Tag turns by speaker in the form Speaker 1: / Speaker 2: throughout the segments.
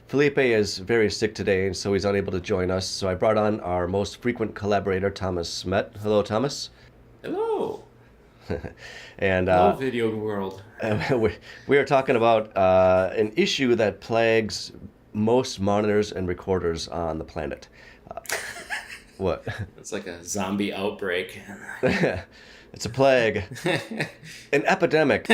Speaker 1: Felipe is very sick today, and so he's unable to join us. So I brought on our most frequent collaborator, Thomas Smet. Hello, Thomas.
Speaker 2: Hello.
Speaker 1: And
Speaker 2: Hello, video world.
Speaker 1: we are talking about an issue that plagues most monitors and recorders on the planet. Uh, what?
Speaker 2: It's like a zombie outbreak.
Speaker 1: It's a plague, an epidemic.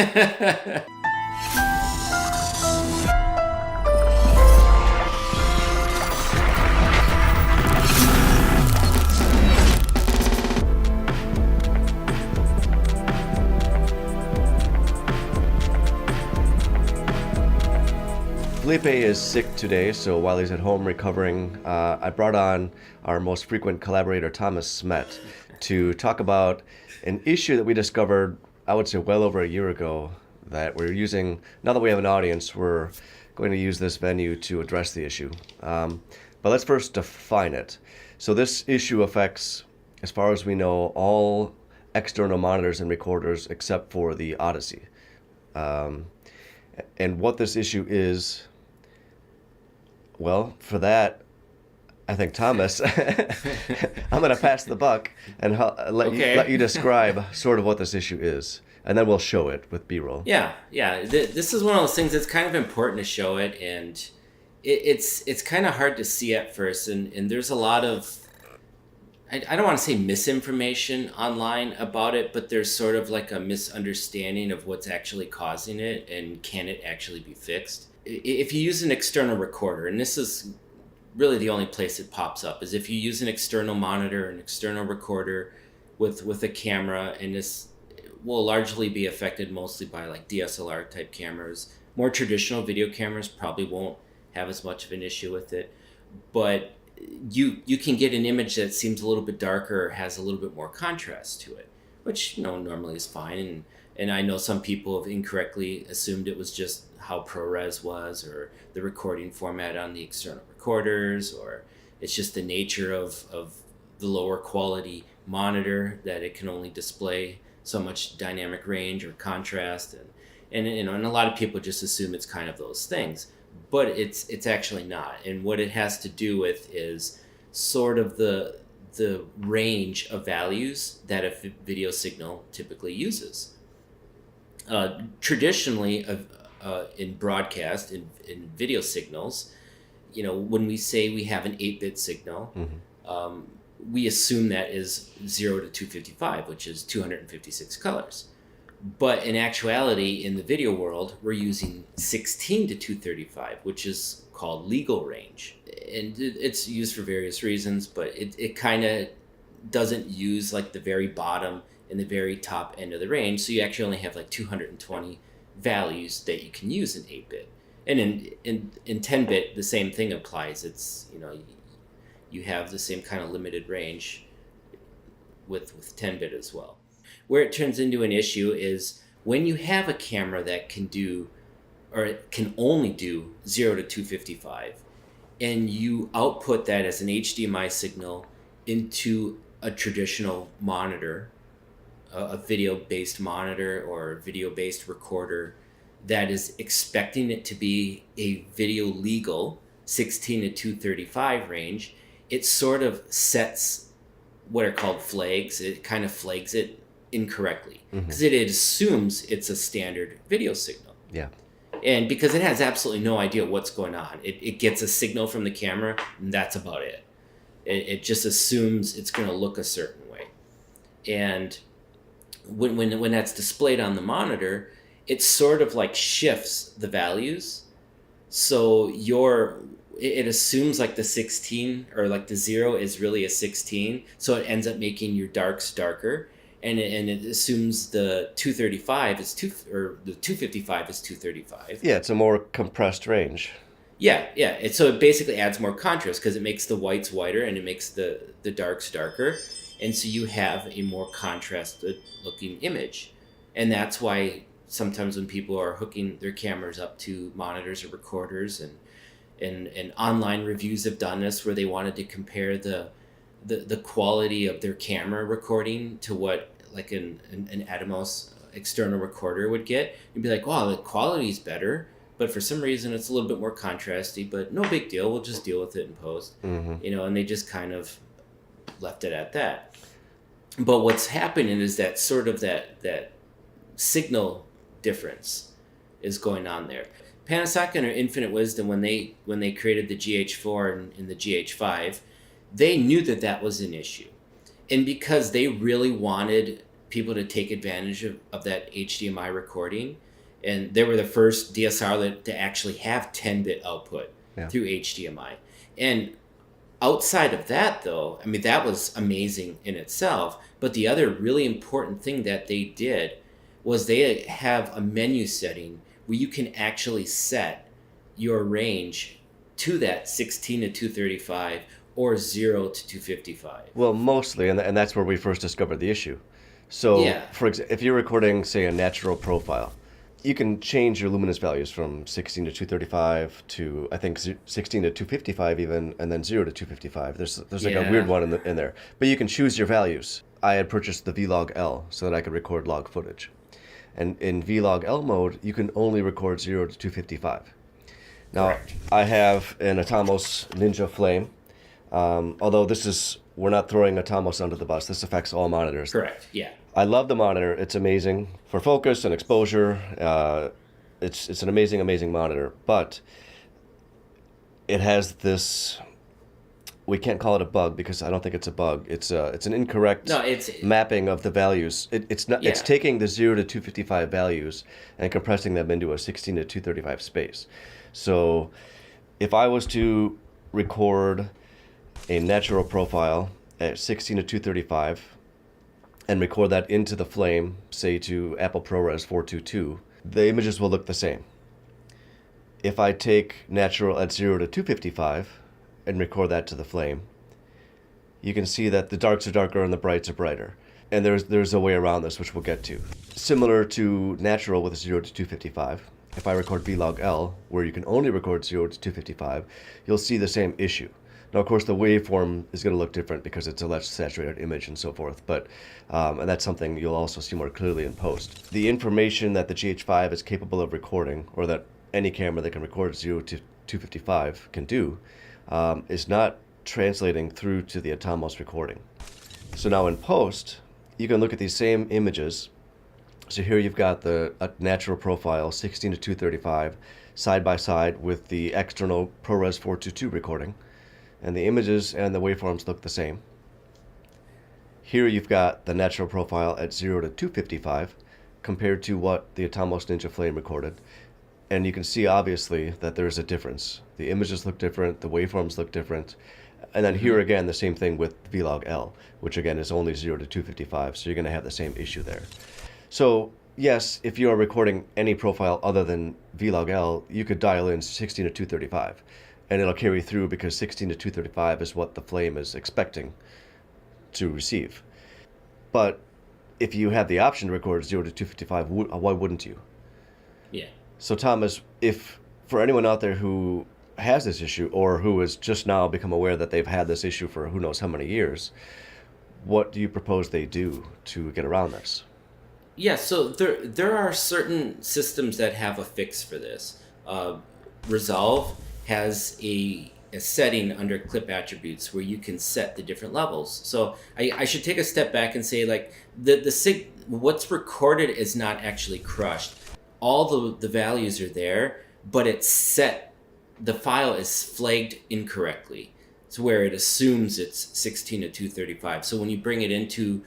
Speaker 1: Felipe is sick today, so while he's at home recovering, I brought on our most frequent collaborator, Thomas Smet, to talk about an issue that we discovered, I would say, well over a year ago. That we're using, now that we have an audience, we're going to use this venue to address the issue. But let's first define it. So, this issue affects, as far as we know, all external monitors and recorders except for the Odyssey. Um, and what this issue is, well, for that, I think Thomas, I'm going to pass the buck and
Speaker 2: Okay.
Speaker 1: let you describe sort of what this issue is, and then we'll show it with B-roll.
Speaker 2: Yeah. This is one of those things that's kind of important to show it, and it's kind of hard to see at first, and there's a lot of, I don't want to say misinformation online about it, but there's sort of like a misunderstanding of what's actually causing it, and can it actually be fixed. If you use an external recorder, and this is really the only place it pops up, is if you use an external monitor, an external recorder with a camera, and this will largely be affected mostly by like DSLR type cameras. More traditional video cameras probably won't have as much of an issue with it, but you can get an image that seems a little bit darker or has a little bit more contrast to it, which normally is fine. And I know some people have incorrectly assumed it was just how ProRes was, or the recording format on the external recorders, or it's just the nature of the lower quality monitor that it can only display so much dynamic range or contrast, and a lot of people just assume it's kind of those things, but it's actually not. And what it has to do with is sort of the range of values that a video signal typically uses. Traditionally, in broadcast, in video signals, when we say we have an 8-bit signal, we assume that is 0 to 255, which is 256 colors. But in actuality, in the video world, we're using 16 to 235, which is called legal range. And it's used for various reasons, but it kind of doesn't use like the very bottom and the very top end of the range. So you actually only have like 220 values that you can use in 8-bit. And in 10-bit, the same thing applies. It's, you have the same kind of limited range with 10-bit as well. Where it turns into an issue is when you have a camera that can do, or it can only do 0 to 255, and you output that as an HDMI signal into a traditional monitor, a video-based monitor or video-based recorder that is expecting it to be a video legal 16 to 235 range, it sort of sets what are called flags. It kind of flags it incorrectly because it assumes it's a standard video signal.
Speaker 1: Yeah.
Speaker 2: And because it has absolutely no idea what's going on. It gets a signal from the camera, and that's about it. It just assumes it's going to look a certain way. And when that's displayed on the monitor, it sort of like shifts the values. So it assumes like the 16 or like the 0 is really a 16. So it ends up making your darks darker. And it assumes the 235 is or the 255 is 235.
Speaker 1: Yeah, it's a more compressed range.
Speaker 2: Yeah. So it basically adds more contrast because it makes the whites whiter and it makes the darks darker. And so you have a more contrasted looking image. And that's why sometimes when people are hooking their cameras up to monitors or recorders, and online reviews have done this where they wanted to compare the quality of their camera recording to what like an Atomos external recorder would get, you'd be like, wow, the quality is better, but for some reason it's a little bit more contrasty, but no big deal. We'll just deal with it in post, and they just kind of left it at that. But what's happening is that sort of that signal difference is going on there. Panasonic and their infinite wisdom, when they created the GH4 and the GH5, they knew that was an issue. And because they really wanted people to take advantage of that HDMI recording, and they were the first DSLR to actually have 10-bit output through HDMI. And outside of that, though, I mean, that was amazing in itself. But the other really important thing that they did was they have a menu setting where you can actually set your range to that 16 to 235 or 0 to 255.
Speaker 1: Well, mostly, and that's where we first discovered the issue. So, for example, if you're recording, say, a natural profile, you can change your luminance values from 16 to 235 to, I think, 16 to 255 even, and then 0 to 255. There's like a weird one in there. But you can choose your values. I had purchased the Vlog L so that I could record log footage. And in Vlog L mode, you can only record 0 to 255. Now, correct. I have an Atomos Ninja Flame. Although we're not throwing Atomos under the bus. This affects all monitors.
Speaker 2: Correct, yeah.
Speaker 1: I love the monitor. It's amazing for focus and exposure. It's an amazing monitor. But it has this, we can't call it a bug because I don't think it's a bug. It's an incorrect mapping of the values. It's not. It's taking the 0 to 255 values and compressing them into a 16 to 235 space. So if I was to record a natural profile at 16 to 235 and record that into the flame, say to Apple ProRes 422, the images will look the same. If I take natural at 0 to 255 and record that to the flame, you can see that the darks are darker and the brights are brighter. And there's a way around this, which we'll get to. Similar to natural with 0 to 255, if I record Vlog L, where you can only record 0 to 255, you'll see the same issue. Now, of course, the waveform is going to look different because it's a less saturated image and so forth, but and that's something you'll also see more clearly in post. The information that the GH5 is capable of recording, or that any camera that can record 0 to 255 can do, is not translating through to the Atomos recording. So now in post, you can look at these same images. So here you've got the natural profile, 16 to 235, side by side with the external ProRes 422 recording. And the images and the waveforms look the same. Here you've got the natural profile at 0 to 255 compared to what the Atomos Ninja Flame recorded. And you can see obviously that there's a difference. The images look different, the waveforms look different. And then here again, the same thing with Vlog L, which again is only 0 to 255, so you're going to have the same issue there. So yes, if you are recording any profile other than Vlog L, you could dial in 16 to 235. And it'll carry through because 16 to 235 is what the flame is expecting to receive. But if you have the option to record 0 to 255, why wouldn't you?
Speaker 2: Yeah.
Speaker 1: So Thomas, if for anyone out there who has this issue or who has just now become aware that they've had this issue for who knows how many years, what do you propose they do to get around this?
Speaker 2: Yeah, so there are certain systems that have a fix for this. Resolve has a setting under clip attributes where you can set the different levels. So I should take a step back and say, like, what's recorded is not actually crushed. All the values are there, but it's set, the file is flagged incorrectly. It's where it assumes it's 16 to 235. So when you bring it into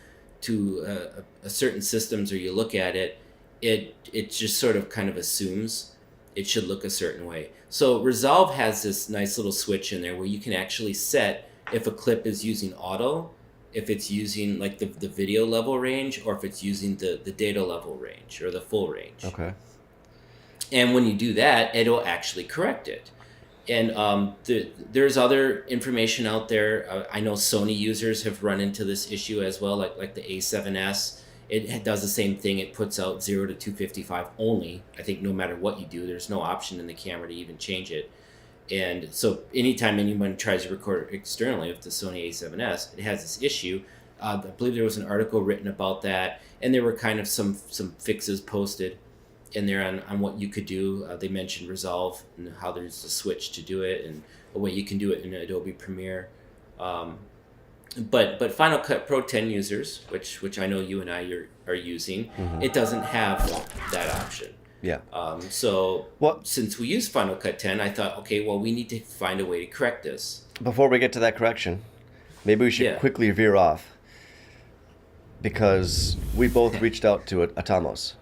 Speaker 2: a certain systems or you look at it, it just sort of kind of assumes it should look a certain way. So Resolve has this nice little switch in there where you can actually set if a clip is using auto, if it's using like the video level range, or if it's using the data level range or the full range.
Speaker 1: Okay. And
Speaker 2: when you do that, it'll actually correct it. And there's other information out there. I know Sony users have run into this issue as well, like the A7S. It does the same thing. It puts out 0 to 255 only. I think no matter what you do, there's no option in the camera to even change it. And so anytime anyone tries to record externally with the Sony A7S, it has this issue. I believe there was an article written about that, and there were kind of some fixes posted. in there on what you could do. They mentioned Resolve and how there's a switch to do it and a way you can do it in Adobe Premiere. But Final Cut Pro 10 users, which I know you and I are using, it doesn't have that option.
Speaker 1: Yeah.
Speaker 2: So
Speaker 1: What?
Speaker 2: since we use Final Cut 10, I thought, okay, well, we need to find a way to correct this.
Speaker 1: Before we get to that correction, maybe we should quickly veer off, because we both reached out to Atomos.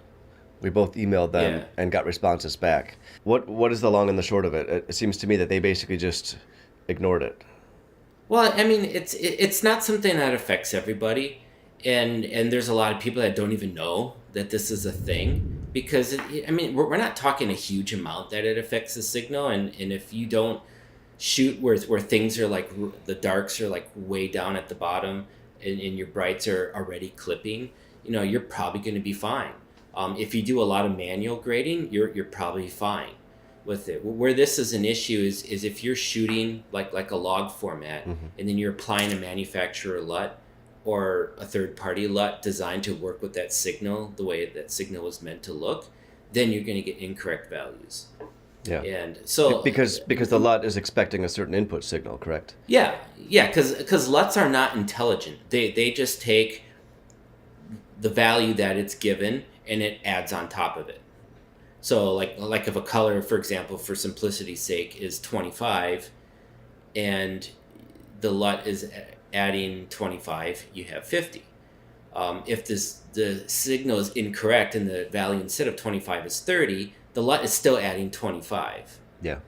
Speaker 1: We both emailed them and got responses back. What is the long and the short of it? It seems to me that they basically just ignored it.
Speaker 2: Well, I mean, it's not something that affects everybody, and there's a lot of people that don't even know that this is a thing, because I mean, we're not talking a huge amount that it affects the signal, and if you don't shoot where things are like the darks are like way down at the bottom and your brights are already clipping, you're probably going to be fine. If you do a lot of manual grading, you're probably fine with it. Where this is an issue is if you're shooting like a log format, and then you're applying a manufacturer LUT or a third-party LUT designed to work with that signal the way that signal was meant to look, then you're going to get incorrect values.
Speaker 1: Yeah.
Speaker 2: And so
Speaker 1: because the LUT is expecting a certain input signal, correct?
Speaker 2: Yeah, because LUTs are not intelligent. They just take the value that it's given and it adds on top of it. So like if a color, for example, for simplicity's sake, is 25, and the LUT is adding 25, you have 50. If the signal is incorrect and the value instead of 25 is 30, the LUT is still adding 25.
Speaker 1: Yeah.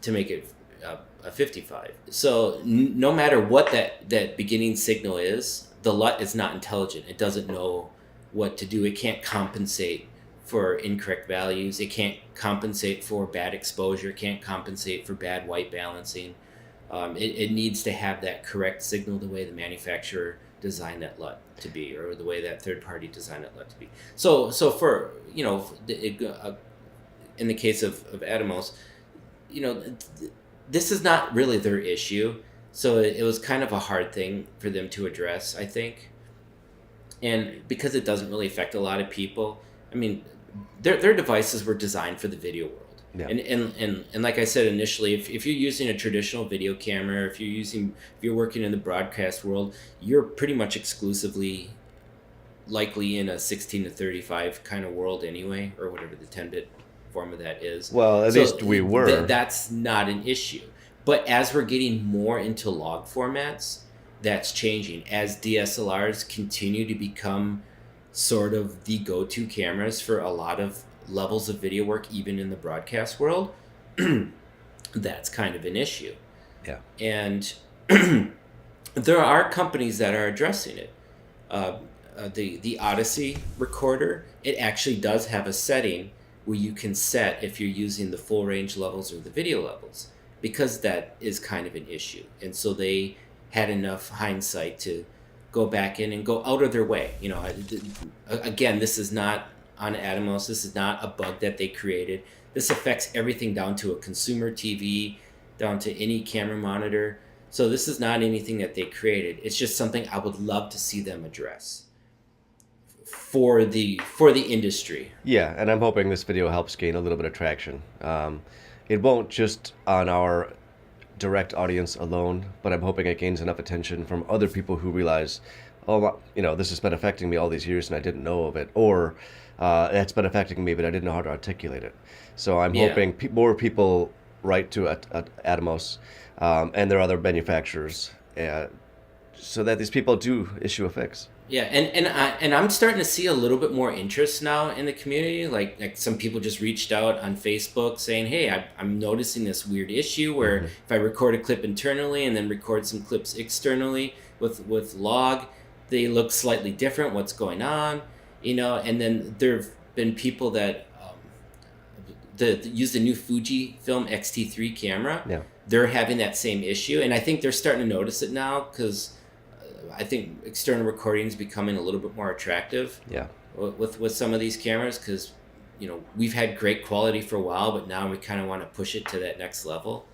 Speaker 2: To make it a 55. So no matter what that beginning signal is, the LUT is not intelligent. It doesn't know what to do. It can't compensate for incorrect values. It can't compensate for bad exposure. It can't compensate for bad white balancing. It needs to have that correct signal the way the manufacturer designed that LUT to be, or the way that third party designed that LUT to be. So for in the case of Atomos, this is not really their issue. So it was kind of a hard thing for them to address, I think. And because it doesn't really affect a lot of people, I mean, their devices were designed for the video world. Yeah. And like I said initially, if you're using a traditional video camera, if you're working in the broadcast world, you're pretty much exclusively likely in a 16 to 35 kind of world anyway, or whatever the 10-bit form of that is.
Speaker 1: Well, at least we were.
Speaker 2: That's not an issue. But as we're getting more into log formats, that's changing. As DSLRs continue to become sort of the go-to cameras for a lot of levels of video work, even in the broadcast world, that's kind of an issue.
Speaker 1: Yeah.
Speaker 2: And there are companies that are addressing it. The Odyssey recorder, it actually does have a setting where you can set if you're using the full range levels or the video levels, because that is kind of an issue. And so they had enough hindsight to go back in and go out of their way. Again, this is not on Atomos. This is not a bug that they created. This affects everything down to a consumer TV, down to any camera monitor. So this is not anything that they created. It's just something I would love to see them address for the industry.
Speaker 1: Yeah, and I'm hoping this video helps gain a little bit of traction. It won't just on our direct audience alone, but I'm hoping it gains enough attention from other people who realize, this has been affecting me all these years and I didn't know of it, or it's been affecting me but I didn't know how to articulate it. So I'm hoping more people write to Atomos and their other manufacturers, so that these people do issue a fix.
Speaker 2: Yeah, and I'm starting to see a little bit more interest now in the community. Like some people just reached out on Facebook saying, "Hey, I'm noticing this weird issue where if I record a clip internally and then record some clips externally with log, they look slightly different. What's going on?" And then there've been people that use the new Fujifilm X-T3 camera. Yeah, they're having that same issue, and I think they're starting to notice it now because I think external recording is becoming a little bit more attractive. Yeah. With some of these cameras, because we've had great quality for a while, but now we kind of want to push it to that next level.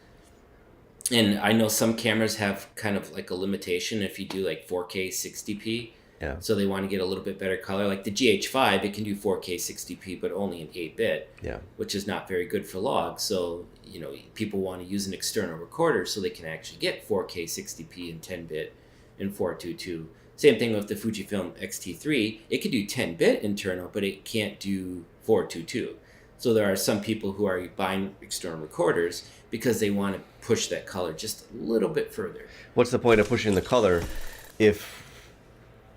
Speaker 2: And I know some cameras have kind of like a limitation if you do like 4K 60p.
Speaker 1: Yeah.
Speaker 2: So they want to get a little bit better color. Like the GH5, it can do 4K 60p, but only in 8-bit,
Speaker 1: Yeah.
Speaker 2: which is not very good for log. So, people want to use an external recorder so they can actually get 4K 60p in 10-bit and 422. Same thing with the Fujifilm X-T3. It can do 10-bit internal, but it can't do 422. So there are some people who are buying external recorders because they want to push that color just a little bit further.
Speaker 1: What's the point of pushing the color if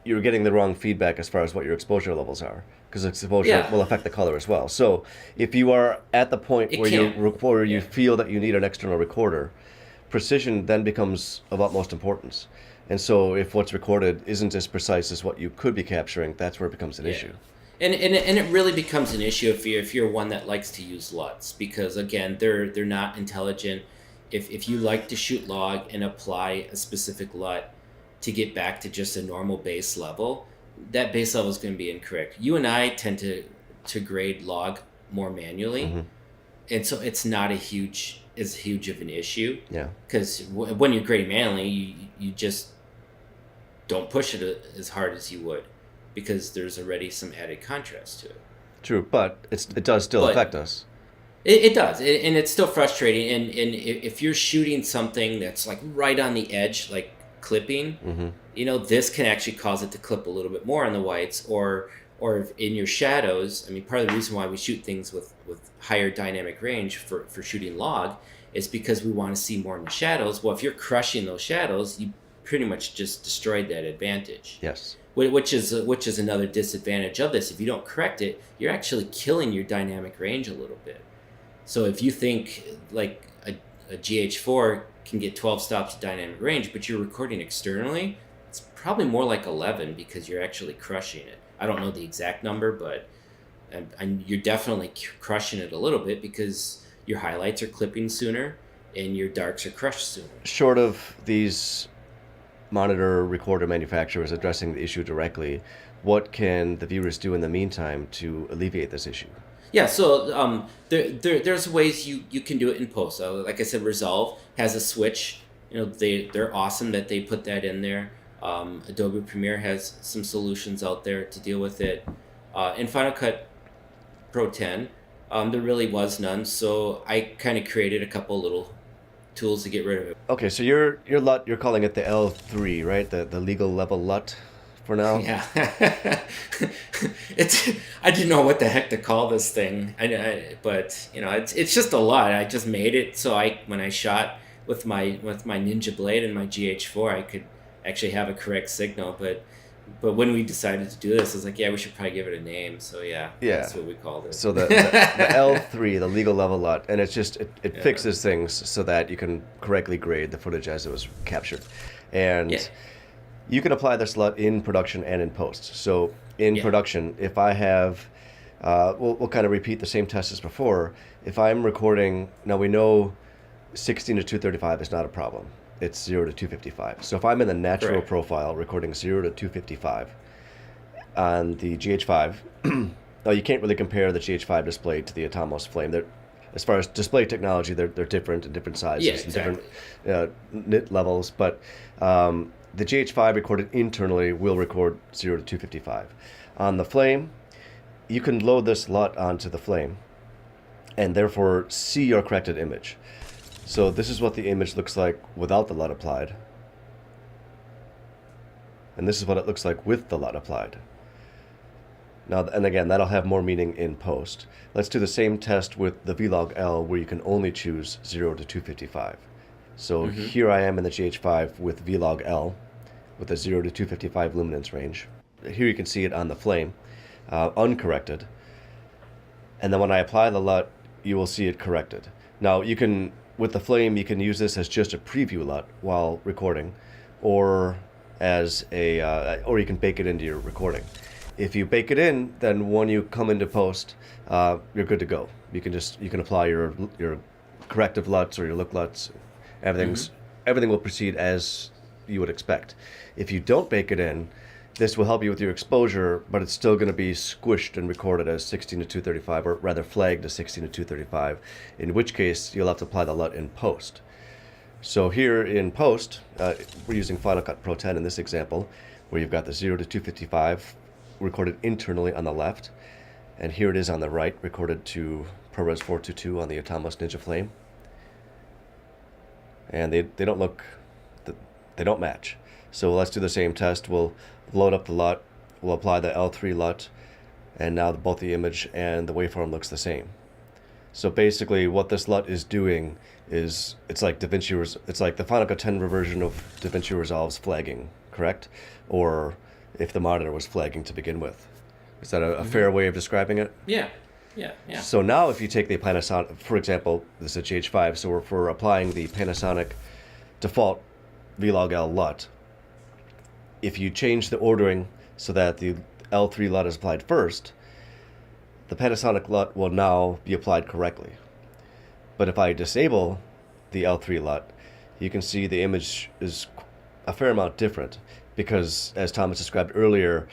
Speaker 1: you're getting the wrong feedback as far as what your exposure levels are? Because exposure will affect the color as well. So if you are at the point where you feel that you need an external recorder, precision then becomes of utmost importance. And so if what's recorded isn't as precise as what you could be capturing, that's where it becomes an issue.
Speaker 2: And it really becomes an issue if you're one that likes to use LUTs, because again, they're not intelligent. If you like to shoot log and apply a specific LUT to get back to just a normal base level, that base level is going to be incorrect. You and I tend to grade log more manually, and so it's not as huge of an issue.
Speaker 1: Yeah.
Speaker 2: Because when you're grading manually, you just don't push it as hard as you would, because there's already some added contrast to it.
Speaker 1: True, but it does still affect us.
Speaker 2: It does, and it's still frustrating. And if you're shooting something that's like right on the edge, like clipping, this can actually cause it to clip a little bit more on the whites, or in your shadows. I mean, part of the reason why we shoot things with higher dynamic range for shooting log is because we want to see more in the shadows. Well, if you're crushing those shadows, you pretty much just destroyed that advantage.
Speaker 1: Yes.
Speaker 2: Which is another disadvantage of this. If you don't correct it, you're actually killing your dynamic range a little bit. So if you think like a GH4 can get 12 stops of dynamic range, but you're recording externally, it's probably more like 11 because you're actually crushing it. I don't know the exact number, but you're definitely crushing it a little bit because your highlights are clipping sooner and your darks are crushed sooner.
Speaker 1: Short of these monitor recorder manufacturers addressing the issue directly, what can the viewers do in the meantime to alleviate this issue?
Speaker 2: Yeah, so there's ways you can do it in post. Like I said, Resolve has a switch. They're awesome that they put that in there. Adobe Premiere has some solutions out there to deal with it. In Final Cut Pro 10, there really was none, so I kind of created a couple little tools to get rid of it.
Speaker 1: Okay, so your LUT, you're calling it the L3, right? The legal level LUT for now?
Speaker 2: Yeah. I didn't know what the heck to call this thing. But it's just a LUT. I just made it so when I shot with my Ninja Blade and my GH4, I could actually have a correct signal, but when we decided to do this, I was like, yeah, we should probably give it a name. So yeah, that's what we called it.
Speaker 1: So the L3, the legal level LUT, and it's just it fixes things so that you can correctly grade the footage as it was captured, and you can apply this LUT in production and in post. So in production, if I have, we'll kind of repeat the same test as before. If I'm recording, now we know 16 to 235 is not a problem. It's 0 to 255. So if I'm in the natural profile recording 0 to 255 on the GH5, now you can't really compare the GH5 display to the Atomos Flame. As far as display technology, they're different in different sizes and different nit levels. But the GH5 recorded internally will record 0 to 255. On the Flame, you can load this LUT onto the Flame and therefore see your corrected image. So this is what the image looks like without the LUT applied. And this is what it looks like with the LUT applied. Now, and again, that'll have more meaning in post. Let's do the same test with the Vlog L, where you can only choose 0 to 255. So here I am in the GH5 with Vlog L, with a 0 to 255 luminance range. Here you can see it on the Flame, uncorrected. And then when I apply the LUT, you will see it corrected. Now, you can, with the Flame, you can use this as just a preview LUT while recording, or as or you can bake it into your recording. If you bake it in, then when you come into post, you're good to go. You can apply your corrective LUTs or your look LUTs. Everything will proceed as you would expect. If you don't bake it in, this will help you with your exposure, but it's still going to be squished and recorded as 16 to 235, or rather flagged as 16 to 235, in which case you'll have to apply the LUT in post. So here in post, we're using Final Cut Pro 10 in this example. where you've got the 0 to 255 recorded internally on the left, and here it is on the right, recorded to ProRes 422 on the Atomos Ninja Flame. And they don't look, they don't match. So let's do the same test. We'll load up the LUT, we'll apply the L3 LUT, and now both the image and the waveform looks the same. So basically what this LUT is doing is, it's like it's like the Final Cut 10 version of DaVinci Resolve's flagging, correct? Or if the monitor was flagging to begin with. Is that a fair way of describing it?
Speaker 2: Yeah.
Speaker 1: So now if you take the Panasonic, for example, this is a GH5, so if we're applying the Panasonic default Vlog L LUT, if you change the ordering so that the L3 LUT is applied first, the Panasonic LUT will now be applied correctly. But if I disable the L3 LUT, you can see the image is a fair amount different because, as Thomas described earlier,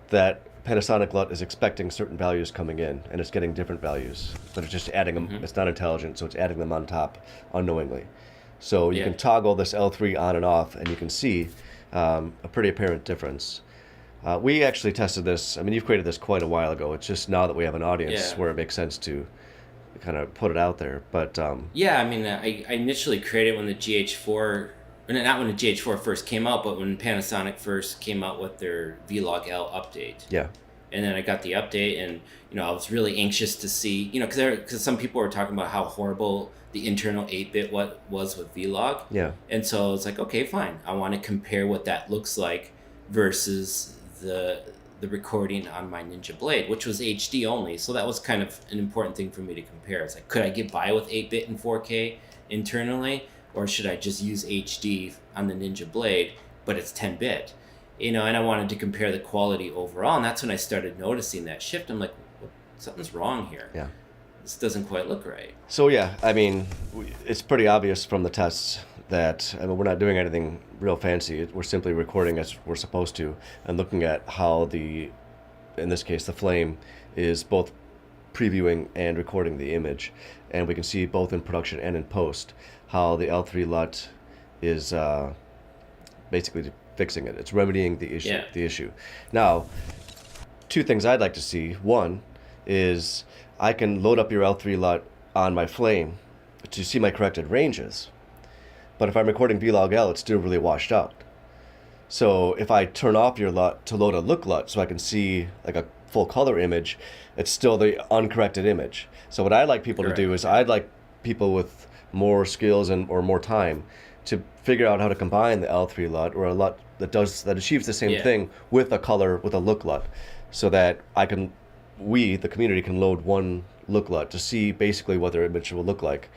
Speaker 1: that Panasonic LUT is expecting certain values coming in, and it's getting different values, but it's just adding them. It's not intelligent, so it's adding them on top unknowingly. So you can toggle this L3 on and off, and you can see a pretty apparent difference. We actually tested this. I mean, you've created this quite a while ago. It's just now that we have an audience where it makes sense to kind of put it out there. But
Speaker 2: yeah, I mean, I initially created when the GH4, not when the GH4 first came out, but when Panasonic first came out with their Vlog L update.
Speaker 1: Yeah.
Speaker 2: And then I got the update, and I was really anxious to see, because some people were talking about how horrible the internal 8-bit was with Vlog.
Speaker 1: Yeah.
Speaker 2: And so it's like, okay, fine. I want to compare what that looks like versus the recording on my Ninja Blade, which was HD only. So that was kind of an important thing for me to compare. It's like, could I get by with 8-bit and 4K internally, or should I just use HD on the Ninja Blade, but it's 10-bit? And I wanted to compare the quality overall, and that's when I started noticing that shift. I'm like, something's wrong here.
Speaker 1: Yeah.
Speaker 2: This doesn't quite look right.
Speaker 1: So yeah, I mean, it's pretty obvious from the tests that, I mean, we're not doing anything real fancy. We're simply recording as we're supposed to and looking at how in this case, the flame is both previewing and recording the image. And we can see both in production and in post how the L3 LUT is basically fixing it. It's remedying the issue.
Speaker 2: Yeah.
Speaker 1: The issue. Now, two things I'd like to see. One is I can load up your L3 LUT on my flame to see my corrected ranges. But if I'm recording Vlog L, it's still really washed out. So if I turn off your LUT to load a look LUT so I can see like a full color image, it's still the uncorrected image. So what I like people to do is I'd like people with more skills or more time to figure out how to combine the L3 LUT or a LUT that achieves the same thing with a color, with a look LUT, so that we, the community, can load one look LUT to see basically what their image will look like,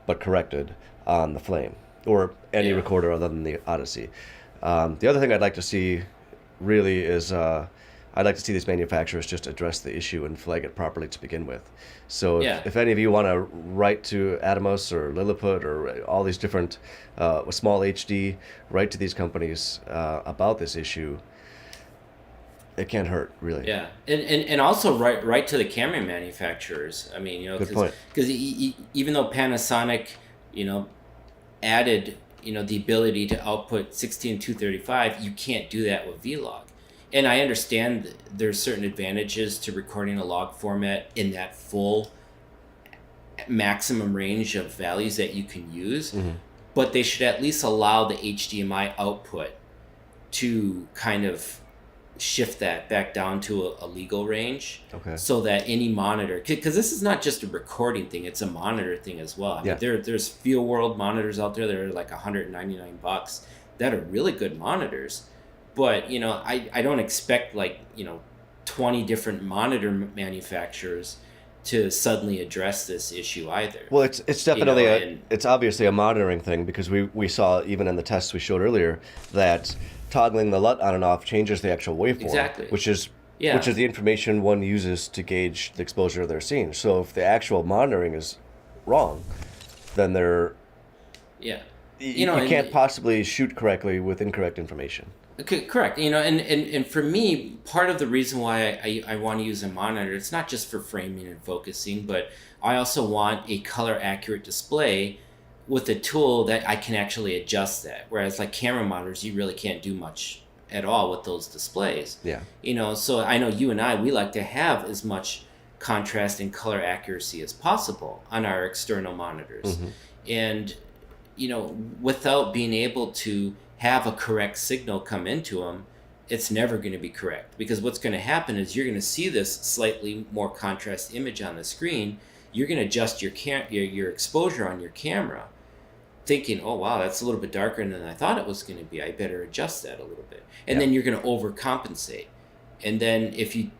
Speaker 1: but corrected on the flame or any recorder other than the Odyssey. The other thing I'd like to see really is I'd like to see these manufacturers just address the issue and flag it properly to begin with. So if any of you want to write to Atomos or Lilliput or all these different small HD, write to these companies about this issue. It can't hurt, really.
Speaker 2: Yeah, and also write to the camera manufacturers. I mean,
Speaker 1: good point.
Speaker 2: Because even though Panasonic, added, the ability to output 16:235, you can't do that with Vlog. And I understand there's certain advantages to recording a log format in that full maximum range of values that you can use, but they should at least allow the HDMI output to kind of shift that back down to a legal range, so that any monitor, because this is not just a recording thing, it's a monitor thing as well. I mean, there's Feel World monitors out there that are like $199 that are really good monitors, but I don't expect 20 different monitor manufacturers to suddenly address this issue either.
Speaker 1: Well, it's definitely it's obviously a monitoring thing, because we saw even in the tests we showed earlier that toggling the LUT on and off changes the actual waveform, which is the information one uses to gauge the exposure of their scene. So if the actual monitoring is wrong, then you can't possibly shoot correctly with incorrect information.
Speaker 2: Correct. And for me, part of the reason why I want to use a monitor, it's not just for framing and focusing, but I also want a color accurate display with a tool that I can actually adjust that. Whereas like camera monitors, you really can't do much at all with those displays.
Speaker 1: Yeah.
Speaker 2: So I know you and we like to have as much contrast and color accuracy as possible on our external monitors.
Speaker 1: Mm-hmm.
Speaker 2: And, without being able to have a correct signal come into them, it's never going to be correct, because what's going to happen is you're going to see this slightly more contrast image on the screen. You're going to adjust your exposure on your camera, thinking, oh wow, that's a little bit darker than I thought it was going to be. I better adjust that a little bit. And then you're going to overcompensate. And then if you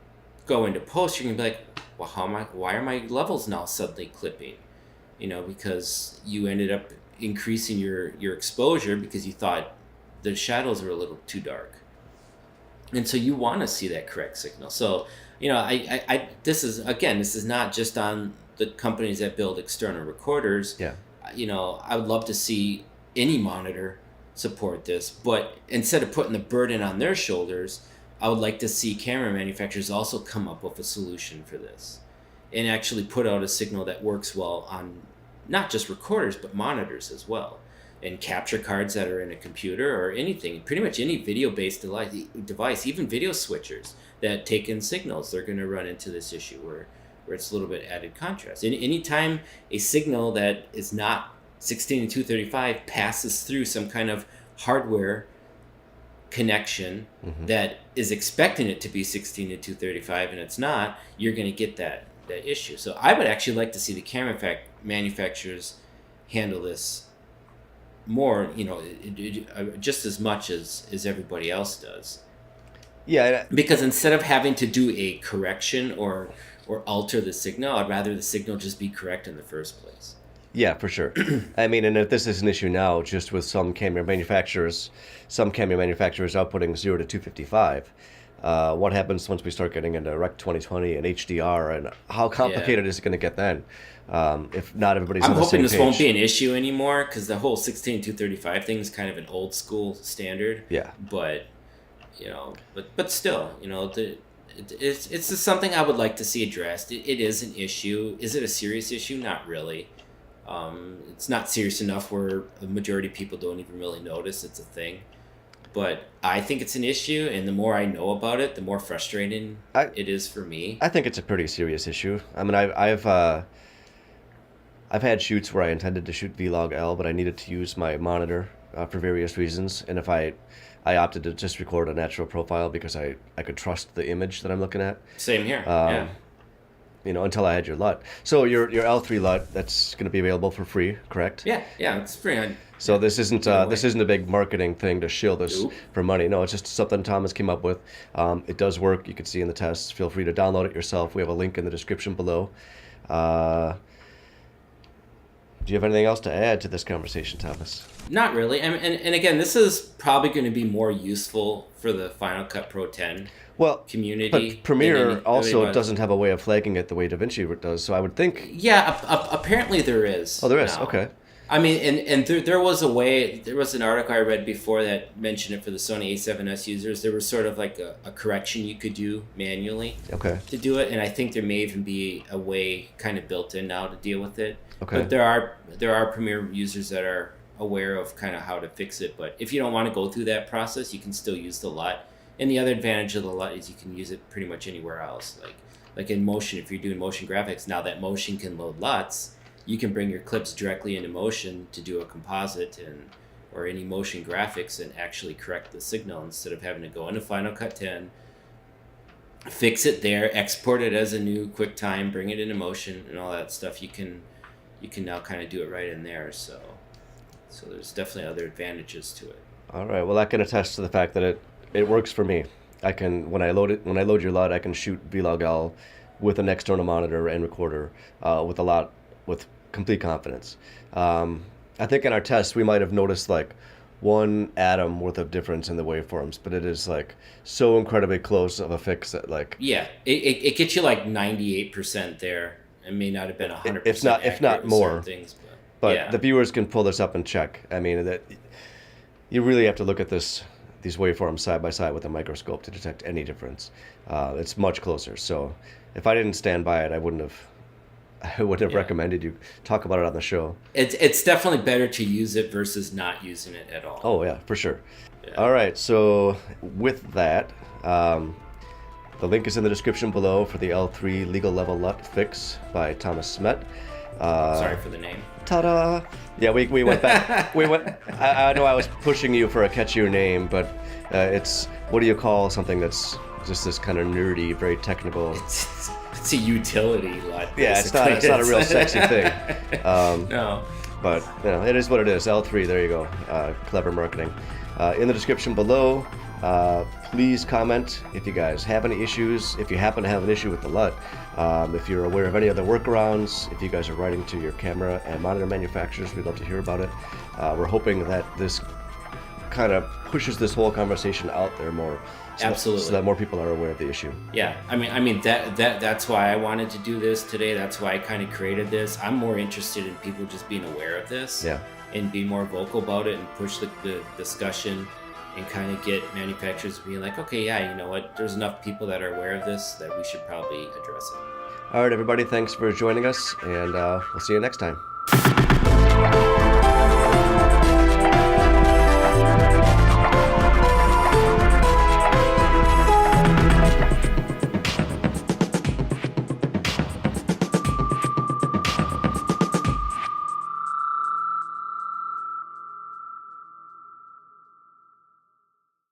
Speaker 2: go into post, you're going to be like, well, why are my levels now suddenly clipping? Because you ended up increasing your exposure because you thought the shadows were a little too dark. And so you want to see that correct signal. So, this is not just on the companies that build external recorders.
Speaker 1: Yeah.
Speaker 2: I would love to see any monitor support this, but instead of putting the burden on their shoulders, I would like to see camera manufacturers also come up with a solution for this and actually put out a signal that works well on not just recorders, but monitors as well. And capture cards that are in a computer or anything, pretty much any video-based device, even video switchers that take in signals, they're going to run into this issue where it's a little bit added contrast. Anytime a signal that is not 16 to 235 passes through some kind of hardware connection that is expecting it to be 16 to 235 and it's not, you're going to get that issue. So I would actually like to see the camera manufacturers handle this more, just as much as everybody else does.
Speaker 1: Yeah.
Speaker 2: Because instead of having to do a correction or alter the signal, I'd rather the signal just be correct in the first place.
Speaker 1: Yeah, for sure. I mean, and if this is an issue now, just with some camera manufacturers outputting 0 to 255, what happens once we start getting into Rec 2020 and HDR, and how complicated is it going to get then? If not everybody's on the same page.
Speaker 2: I'm hoping this won't be an issue anymore, because the whole 16 to 235 thing is kind of an old school standard.
Speaker 1: Yeah.
Speaker 2: But, but still, it's just something I would like to see addressed. It is an issue. Is it a serious issue? Not really. It's not serious enough where the majority of people don't even really notice it's a thing. But I think it's an issue, and the more I know about it, the more frustrating it is for me.
Speaker 1: I think it's a pretty serious issue. I mean, I've had shoots where I intended to shoot Vlog L, but I needed to use my monitor for various reasons, and if I opted to just record a natural profile because I could trust the image that I'm looking at.
Speaker 2: Same here.
Speaker 1: Until I had your LUT. So your L3 LUT, that's going to be available for free, correct?
Speaker 2: Yeah, it's free.
Speaker 1: So this isn't a big marketing thing to shill this for money. No, it's just something Thomas came up with. It does work. You can see in the tests. Feel free to download it yourself. We have a link in the description below. Do you have anything else to add to this conversation, Thomas?
Speaker 2: Not really. And again, this is probably going to be more useful for the Final Cut Pro 10 community.
Speaker 1: But Premiere also doesn't have a way of flagging it the way DaVinci does, so I would think...
Speaker 2: Yeah, apparently there is.
Speaker 1: Oh, there is?
Speaker 2: Now.
Speaker 1: Okay.
Speaker 2: I mean, and there was a way, there was an article I read before that mentioned it for the Sony A7S users. There was sort of like a correction you could do manually to do it, and I think there may even be a way kind of built in now to deal with it.
Speaker 1: Okay.
Speaker 2: But there are Premiere users that are aware of kind of how to fix it. But if you don't want to go through that process, you can still use the LUT. And the other advantage of the LUT is you can use it pretty much anywhere else. Like in Motion, if you're doing motion graphics, now that Motion can load LUTs, you can bring your clips directly into Motion to do a composite or any motion graphics and actually correct the signal instead of having to go into Final Cut 10, fix it there, export it as a new QuickTime, bring it into Motion and all that stuff. You can now kind of do it right in there. So there's definitely other advantages to it.
Speaker 1: All right. Well, I can attest to the fact that it works for me. I can when I load your LUT, I can shoot Vlog L with an external monitor and recorder with complete confidence. I think in our tests we might have noticed like 1 atom worth of difference in the waveforms, but it is like so incredibly close of a fix that
Speaker 2: it gets you like 98% there. It may not have been 100%,
Speaker 1: if not more.
Speaker 2: Things,
Speaker 1: but the viewers can pull this up and check. I mean, that you really have to look at these waveforms side by side with a microscope to detect any difference. It's much closer. So if I didn't stand by it, I wouldn't I would have recommended you talk about it on the show.
Speaker 2: It's definitely better to use it versus not using it at all.
Speaker 1: Oh yeah, for sure.
Speaker 2: Yeah.
Speaker 1: All right, so with that, the link is in the description below for the L3 Legal Level LUT fix by Thomas Smet.
Speaker 2: Sorry for the name.
Speaker 1: Ta-da! Yeah, we went back. I know I was pushing you for a catchier name, but it's, what do you call something that's just this kind of nerdy, very technical?
Speaker 2: It's a utility LUT.
Speaker 1: Yeah, it's not a real sexy thing.
Speaker 2: No.
Speaker 1: But it is what it is. L3, there you go. Clever marketing. In the description below, please comment if you guys have any issues, if you happen to have an issue with the LUT, if you're aware of any other workarounds, if you guys are writing to your camera and monitor manufacturers, we'd love to hear about it. We're hoping that this kind of pushes this whole conversation out there more.
Speaker 2: Absolutely.
Speaker 1: So that more people are aware of the issue.
Speaker 2: Yeah, I mean that's why I wanted to do this today. That's why I kind of created this. I'm more interested in people just being aware of this.
Speaker 1: Yeah.
Speaker 2: And be more vocal about it and push the discussion and kind of get manufacturers being like, okay, yeah, you know what? There's enough people that are aware of this that we should probably address it.
Speaker 1: All right, everybody, thanks for joining us, and we'll see you next time.